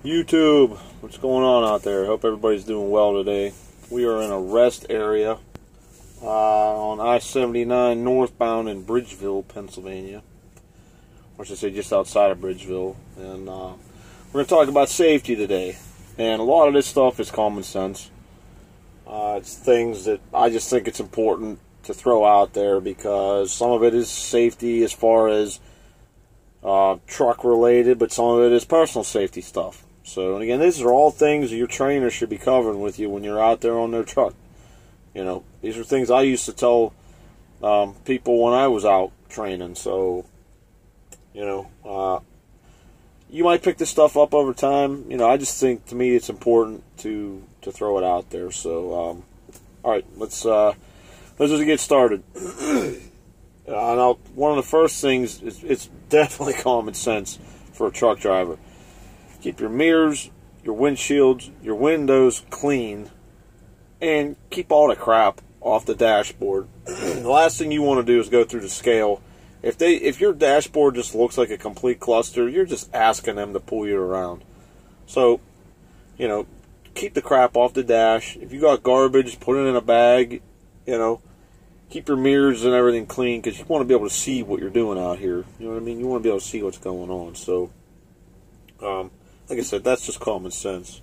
YouTube, what's going on out there? Hope everybody's doing well today. We are in a rest area on I-79 northbound in Bridgeville, Pennsylvania. Or should I say just outside of Bridgeville. And we're going to talk about safety today. And a lot of this stuff is common sense. It's things that I just think it's important to throw out there because some of it is safety as far as truck related, but some of it is personal safety stuff. So, and again, these are all things your trainer should be covering with you when you're out there on their truck. You know, these are things I used to tell people when I was out training. So, you know, you might pick this stuff up over time. You know, I just think, to me, it's important to throw it out there. So, all right, let's just get started. One of the first things is it's definitely common sense for a truck driver. Keep your mirrors, your windshields, your windows clean, and keep all the crap off the dashboard. The last thing you want to do is go through the scale. If your dashboard just looks like a complete cluster, you're just asking them to pull you around. So, you know, keep the crap off the dash. If you got garbage, put it in a bag. You know, keep your mirrors and everything clean because you want to be able to see what you're doing out here. You know what I mean? You want to be able to see what's going on. So, like I said, that's just common sense.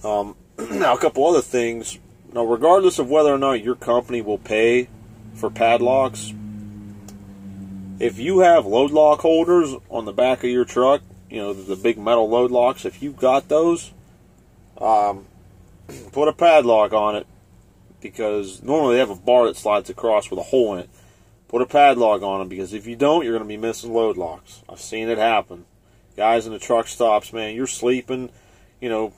Now, a couple other things. Now, regardless of whether or not your company will pay for padlocks, if you have load lock holders on the back of your truck, you know, the big metal load locks, if you've got those, put a padlock on it, because normally they have a bar that slides across with a hole in it. Put a padlock on them, because if you don't, you're going to be missing load locks. I've seen it happen. Guys in the truck stops, man, you're sleeping, you know,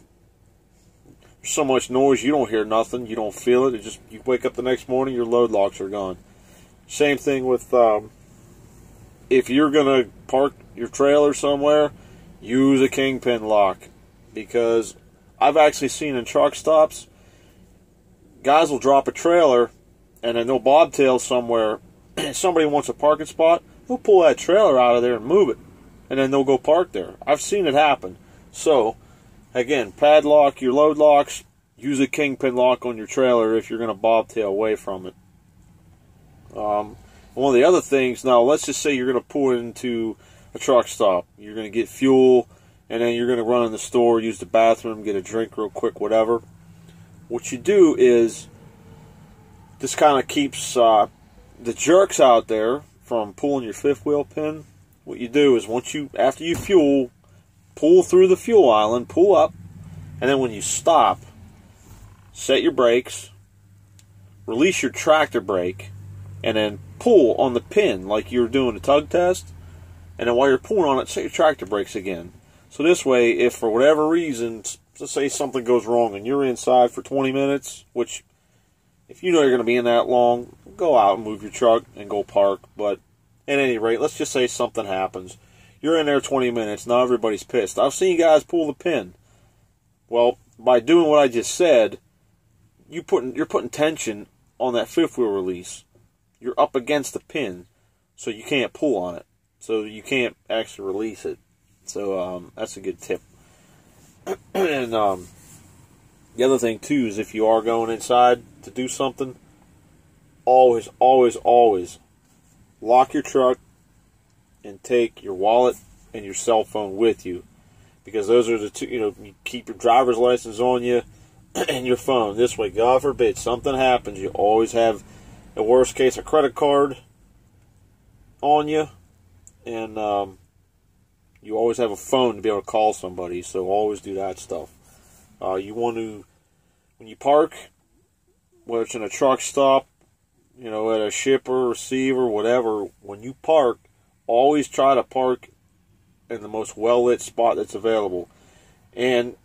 there's so much noise, you don't hear nothing, you don't feel it. You wake up the next morning, your load locks are gone. Same thing with, if you're going to park your trailer somewhere, use a kingpin lock. Because I've actually seen in truck stops, guys will drop a trailer, and then they'll bobtail somewhere, and somebody wants a parking spot, they'll pull that trailer out of there and move it. And then they'll go park there. I've seen it happen. So, again, padlock your load locks. Use a kingpin lock on your trailer if you're going to bobtail away from it. One of the other things, now let's just say you're going to pull into a truck stop. You're going to get fuel, and then you're going to run in the store, use the bathroom, get a drink real quick, whatever. What you do is, this kind of keeps the jerks out there from pulling your fifth wheel pin. What you do is after you fuel, pull through the fuel island, pull up, and then when you stop, set your brakes, release your tractor brake, and then pull on the pin like you're doing a tug test, and then while you're pulling on it, set your tractor brakes again. So this way, if for whatever reason, let's say something goes wrong and you're inside for 20 minutes, which if you know you're going to be in that long, go out and move your truck and go park. But at any rate, let's just say something happens. You're in there 20 minutes, now everybody's pissed. I've seen guys pull the pin. Well, by doing what I just said, you're putting tension on that fifth wheel release. You're up against the pin, so you can't pull on it. So you can't actually release it. So that's a good tip. And the other thing, too, is if you are going inside to do something, always, always, always lock your truck and take your wallet and your cell phone with you. Because those are the two, you know, you keep your driver's license on you and your phone. This way, God forbid, something happens, you always have, in worst case, a credit card on you. And you always have a phone to be able to call somebody. So always do that stuff. You want to, when you park, whether it's in a truck stop, you know, at a shipper, receiver, whatever, when you park, always try to park in the most well-lit spot that's available. And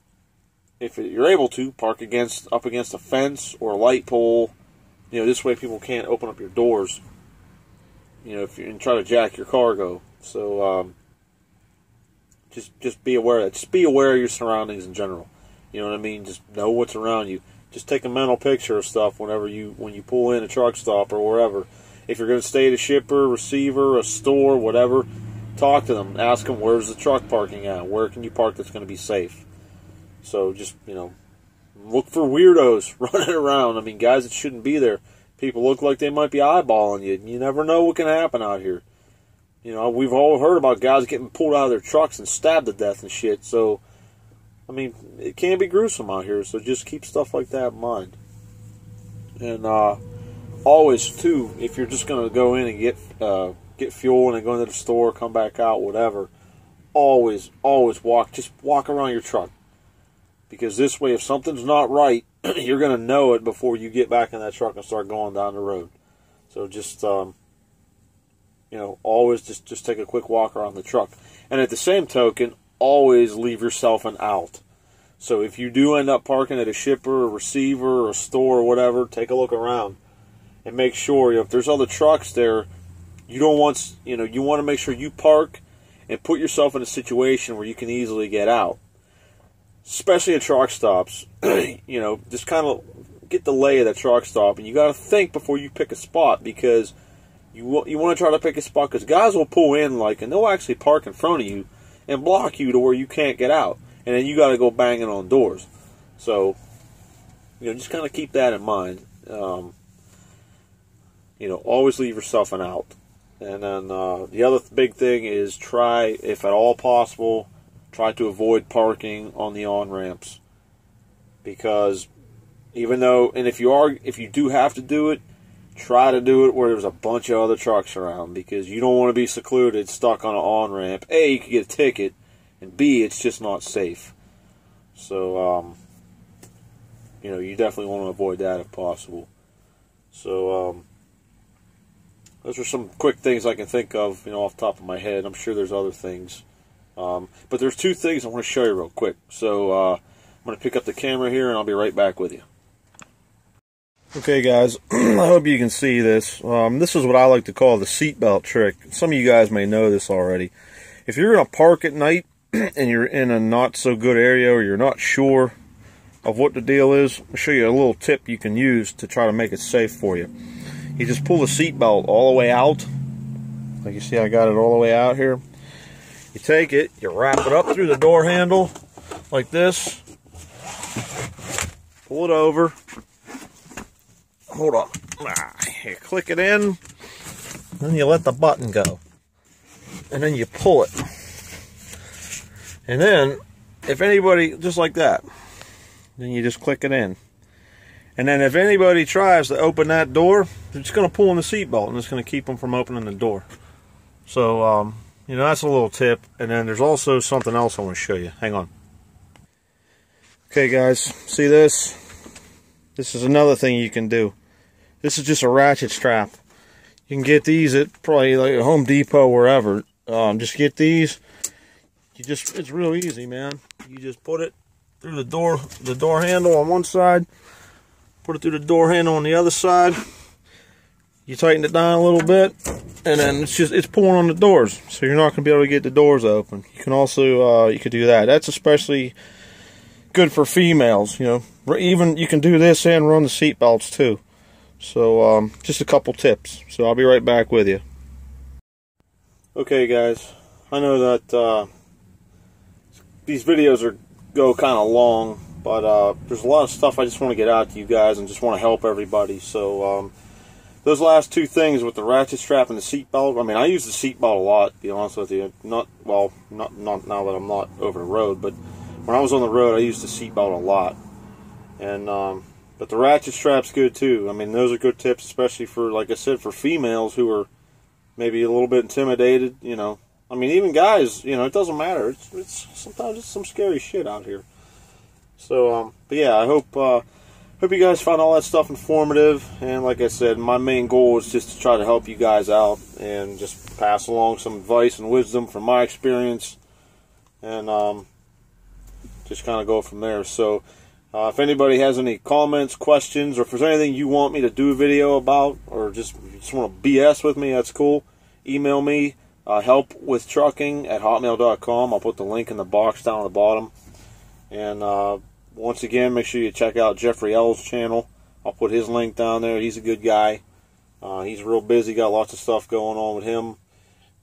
if you're able to, park up against a fence or a light pole. You know, this way people can't open up your doors, you know, and try to jack your cargo. So, just be aware of that. Just be aware of your surroundings in general. You know what I mean? Just know what's around you. Just take a mental picture of stuff when you pull in a truck stop or wherever. If you're going to stay at a shipper, receiver, a store, whatever, talk to them, ask them where's the truck parking at, where can you park that's going to be safe. So just, you know, look for weirdos running around. I mean, guys that shouldn't be there. People look like they might be eyeballing you. You never know what can happen out here. You know, we've all heard about guys getting pulled out of their trucks and stabbed to death and shit. So, I mean, it can be gruesome out here. So just keep stuff like that in mind. And always, too, if you're just going to go in and get fuel and then go into the store, come back out, whatever, always walk around your truck. Because this way, if something's not right, you're going to know it before you get back in that truck and start going down the road. So just, you know, always just take a quick walk around the truck. And at the same token, always leave yourself an out. So if you do end up parking at a shipper, a receiver, or a store, or whatever, take a look around. And make sure, you know, if there's other trucks there, you don't want, you know, you want to make sure you park and put yourself in a situation where you can easily get out. Especially at truck stops, you know, just kind of get the lay of that truck stop, and you got to think before you pick a spot, because you want to try to pick a spot, because guys will pull in, like, and they'll actually park in front of you and block you to where you can't get out, and then you got to go banging on doors. So, you know, just kind of keep that in mind. You know, always leave yourself an out. And then the other big thing is try, if at all possible, try to avoid parking on the on-ramps, because even though, and if you do have to do it, try to do it where there's a bunch of other trucks around, because you don't want to be secluded, stuck on an on-ramp. A, you could get a ticket, and B, it's just not safe. So, you know, you definitely want to avoid that if possible. So, those are some quick things I can think of, you know, off the top of my head. I'm sure there's other things. But there's two things I want to show you real quick. So I'm going to pick up the camera here, and I'll be right back with you. Okay, guys, I hope you can see this. This is what I like to call the seatbelt trick. Some of you guys may know this already. If you're going to park at night and you're in a not-so-good area, or you're not sure of what the deal is, I'll show you a little tip you can use to try to make it safe for you. You just pull the seatbelt all the way out. Like you see, I got it all the way out here. You take it, you wrap it up through the door handle like this, pull it over, hold on, you click it in, then you let the button go, and then you pull it. And then, if anybody, just like that, then you just click it in. And then if anybody tries to open that door, they're just going to pull on the seatbelt, and it's going to keep them from opening the door. So, you know, that's a little tip. And then there's also something else I want to show you. Hang on. Okay, guys, see this? This is another thing you can do. This is just a ratchet strap. You can get these at probably like Home Depot, wherever. Just get these. It's real easy, man. You just put it through the door handle on one side. Put it through the door handle on the other side. You tighten it down a little bit, and then it's pulling on the doors, so you're not going to be able to get the doors open. You can also you could do that. That's especially good for females. You know, even you can do this and run the seat belts too. So just a couple tips. So I'll be right back with you. Okay, guys, I know that these videos go kind of long, but there's a lot of stuff I just want to get out to you guys and just want to help everybody. So those last two things with the ratchet strap and the seatbelt, I mean, I use the seatbelt a lot, to be honest with you. Not now that I'm not over the road, but when I was on the road, I used the seatbelt a lot. And but the ratchet strap's good too. I mean, those are good tips, especially for, like I said, for females who are maybe a little bit intimidated. You know, I mean, even guys, you know, it doesn't matter. It's sometimes it's some scary shit out here. So, but yeah, I hope you guys found all that stuff informative. And like I said, my main goal is just to try to help you guys out and just pass along some advice and wisdom from my experience, and just kind of go from there. So, if anybody has any comments, questions, or if there's anything you want me to do a video about, or just want to BS with me, that's cool. Email me, helpwithtrucking@hotmail.com. I'll put the link in the box down at the bottom. And once again, make sure you check out Jeffrey L's channel. I'll put his link down there. He's a good guy. He's real busy, got lots of stuff going on with him.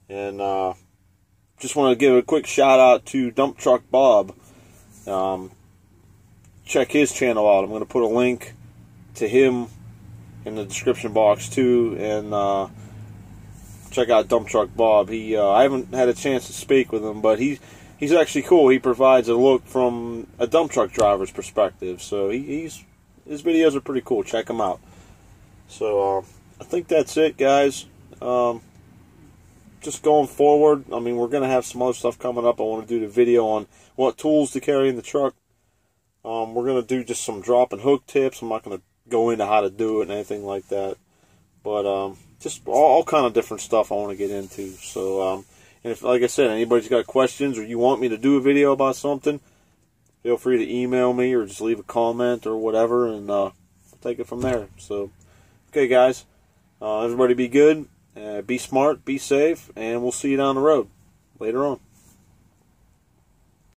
And just want to give a quick shout out to Dump Truck Bob. Check his channel out. I'm going to put a link to him in the description box too, and check out Dump Truck Bob. I haven't had a chance to speak with him, but he's actually cool. He provides a look from a dump truck driver's perspective, so his videos are pretty cool. Check him out. So I think that's it, guys. Just going forward, I mean, we're going to have some other stuff coming up. I want to do the video on what tools to carry in the truck. We're going to do just some drop and hook tips. I'm not going to go into how to do it and anything like that. But just all kind of different stuff I want to get into. So, and if, like I said, anybody's got questions or you want me to do a video about something, feel free to email me or just leave a comment or whatever, and I'll take it from there. So, okay, guys, everybody be good, be smart, be safe, and we'll see you down the road later on.